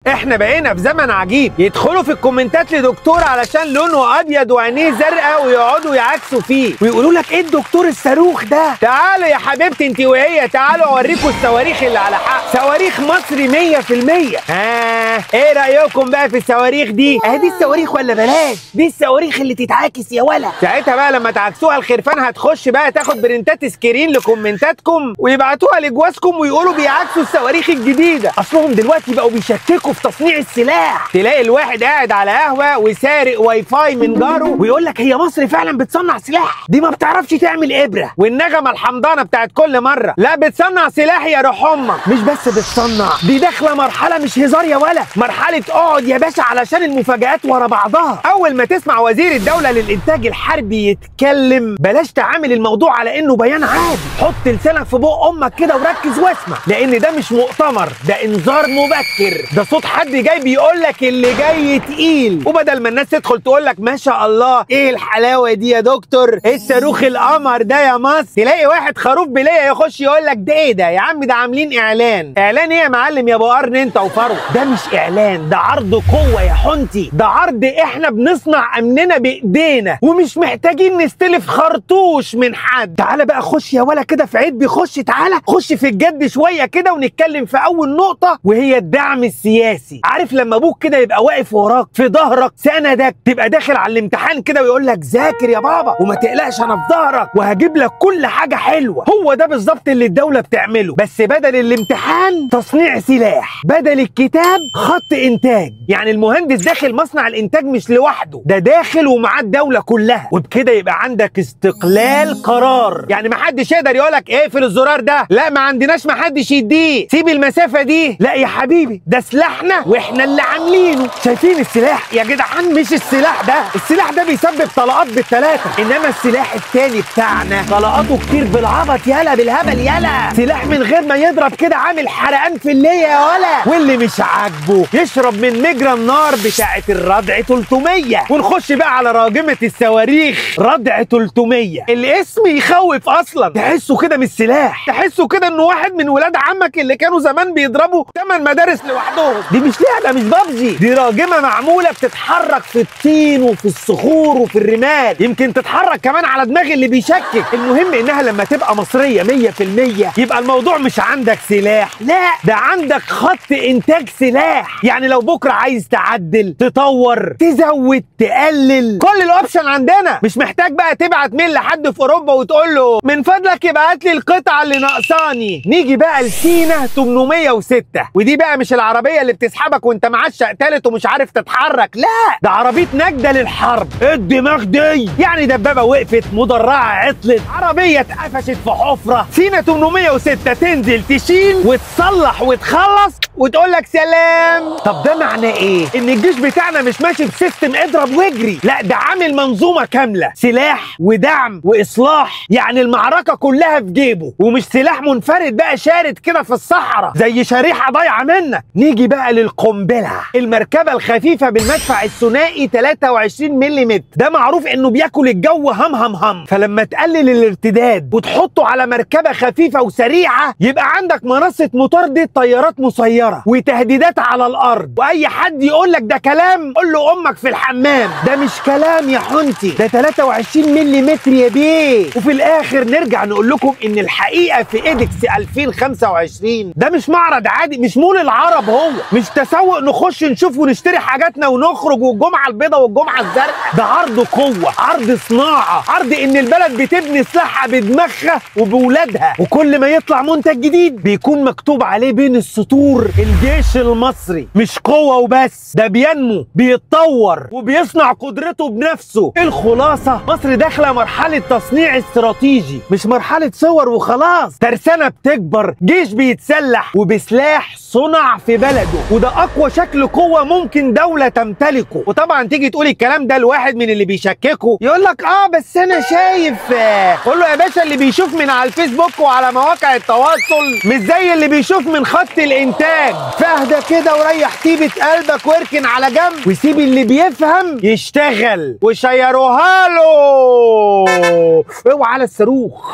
احنا بقينا في زمن عجيب، يدخلوا في الكومنتات لدكتور علشان لونه ابيض وعينيه زرقاء ويقعدوا يعكسوا فيه ويقولوا لك ايه الدكتور الصاروخ ده؟ تعالوا يا حبيبتي انت وهي، تعالوا اوريكم الصواريخ اللي على حق، صواريخ مصري 100%. ايه رايكم بقى في الصواريخ دي؟ دي الصواريخ ولا بلاش؟ دي الصواريخ اللي تتعاكس يا ولا. ساعتها بقى لما تعكسوها الخرفان هتخش بقى تاخد برنتات سكرين لكومنتاتكم ويبعتوها لجوازكم ويقولوا بيعكسوا الصواريخ الجديده، اصلهم دلوقتي بقوا بيشككوا في تصنيع السلاح. تلاقي الواحد قاعد على قهوه وسارق واي فاي من جاره ويقول لك هي مصر فعلا بتصنع سلاح، دي ما بتعرفش تعمل ابره، والنغمه الحمضانه بتاعت كل مره لا بتصنع سلاح يا روح امك. مش بس بتصنع، دي داخله مرحله مش هزار يا ولا، مرحله اقعد يا باشا علشان المفاجآت ورا بعضها. اول ما تسمع وزير الدوله للانتاج الحربي يتكلم بلاش تعامل الموضوع على انه بيان عادي، حط لسانك في بق امك كده وركز واسمع، لان ده مش مؤتمر، ده انذار مبكر، ده صوت حد جاي بيقول لك اللي جاي تقيل. وبدل ما الناس تدخل تقول لك ما شاء الله ايه الحلاوه دي يا دكتور، ايه الصاروخ القمر ده يا مصر، تلاقي واحد خروف بليه يخش يقول لك ده ايه ده يا عم، ده عاملين اعلان. اعلان ايه يا معلم يا ابو قرن انت وفرو؟ ده مش اعلان، ده عرض قوه يا حنتي، ده عرض احنا بنصنع امننا بايدينا ومش محتاجين نستلف خرطوش من حد. تعالى بقى خش يا ولا كده في عيد بيخش، تعالى خش في الجد شويه كده ونتكلم في اول نقطه وهي الدعم السياسي. عارف لما ابوك كده يبقى واقف وراك في ظهرك سندك، تبقى داخل على الامتحان كده ويقول لك ذاكر يا بابا وما تقلقش انا في ظهرك وهجيب لك كل حاجه حلوه. هو ده بالظبط اللي الدوله بتعمله، بس بدل الامتحان تصنيع سلاح، بدل الكتاب خط انتاج. يعني المهندس داخل مصنع الانتاج مش لوحده، ده داخل ومعاه الدوله كلها، وبكده يبقى عندك استقلال قرار. يعني ما حدش يقدر يقول لك اقفل الزرار ده، لا ما عندناش ما حدش يديه، سيب المسافه دي، لا يا حبيبي ده سلاحنا واحنا اللي عاملينه. شايفين السلاح يا جدعان؟ مش السلاح ده، السلاح ده بيسبب طلقات بالثلاثه، انما السلاح التاني بتاعنا طلقاته كتير بالعبط يالا بالهبل يالا، سلاح من غير ما يضرب كده عامل حرقان في اللية يا ولا، واللي مش عاجبه يشرب من مجرى النار بتاعه الردع 300. ونخش بقى على راجمه الصواريخ ردع 300، الاسم يخوف اصلا، تحسه كده مش سلاح، تحسه كده انه واحد من ولاد عمك اللي كانوا زمان بيضربوا 8 مدارس لوحدهم. دي مش لعبه، مش بابجي، دي راجمه معموله بتتحرك في الطين وفي الصخور وفي الرمال، يمكن تتحرك كمان على دماغ اللي بيشكك. المهم انها لما تبقى مصريه 100% يبقى الموضوع مش عندك سلاح، لا ده عندك خط انتاج سلاح. يعني لو بكره عايز تعدل تطور تزود تقلل، كل الاوبشن عندنا، مش محتاج بقى تبعت ميل لحد في اوروبا وتقول له من فضلك ابعت لي القطعه اللي ناقصاني. نيجي بقى لسينا 806، ودي بقى مش العربيه اللي بتسحبك وانت معشق تالت ومش عارف تتحرك، لا ده عربيه نجده للحرب. الدماغ دي يعني دبابه وقفت، مدرعه عطلت، عربيه اتقفشت في حفره، سينا 806 تنزل تشيل وتصلح وتخلص وتقول لك سلام. طب ده معناه ايه؟ ان الجيش بتاعنا مش ماشي بسيستم اضرب واجري، لا ده عامل منظومه كامله، سلاح ودعم واصلاح، يعني المعركه كلها في جيبه، ومش سلاح منفرد بقى شارد كده في الصحراء زي شريحه ضايعه منك. نيجي بقى للقنبله، المركبه الخفيفه بالمدفع الثنائي 23 ملم، ده معروف انه بياكل الجو هم هم هم، فلما تقلل الارتداد وتحطه على مركبه خفيفه وسريعه يبقى عندك منصه مطارده طيارات مسيره وتهديدات على الارض. واي حد يقول لك ده كلام قول له امك في الحمام، ده مش كلام يا حنتي، ده 23 ملم يا بيه. وفي الاخر نرجع نقول لكم ان الحقيقه في ايدكس 2025 ده مش معرض عادي، مش مول العرب، هو مش تسوق نخش نشوف ونشتري حاجاتنا ونخرج والجمعه البيضاء والجمعه الزرقاء، ده عرض قوه، عرض صناعه، عرض ان البلد بتبني سلاحها بدماغها وبولادها، وكل ما يطلع منتج جديد بيكون مكتوب عليه بين السطور الجيش المصري. مش قوه وبس، ده بينمو بيتطور وبيصنع قدرته بنفسه. الخلاصه مصر داخله مرحله تصنيع استراتيجي، مش مرحله صور وخلاص، ترسانه بتكبر، جيش بيتسلح وبسلاح صنع في بلده، وده اقوى شكل قوه ممكن دوله تمتلكه. وطبعا تيجي تقول الكلام ده لواحد من اللي بيشككوا يقول لك بس انا شايف، قول له يا باشا اللي بيشوف من على الفيسبوك وعلى مواقع التواصل مش زي اللي بيشوف من خط الانتاج، فاهدى كده وريح طيبه قلبك واركن على جنب وسيب اللي بيفهم يشتغل وشيروها له. اوعى على الصاروخ.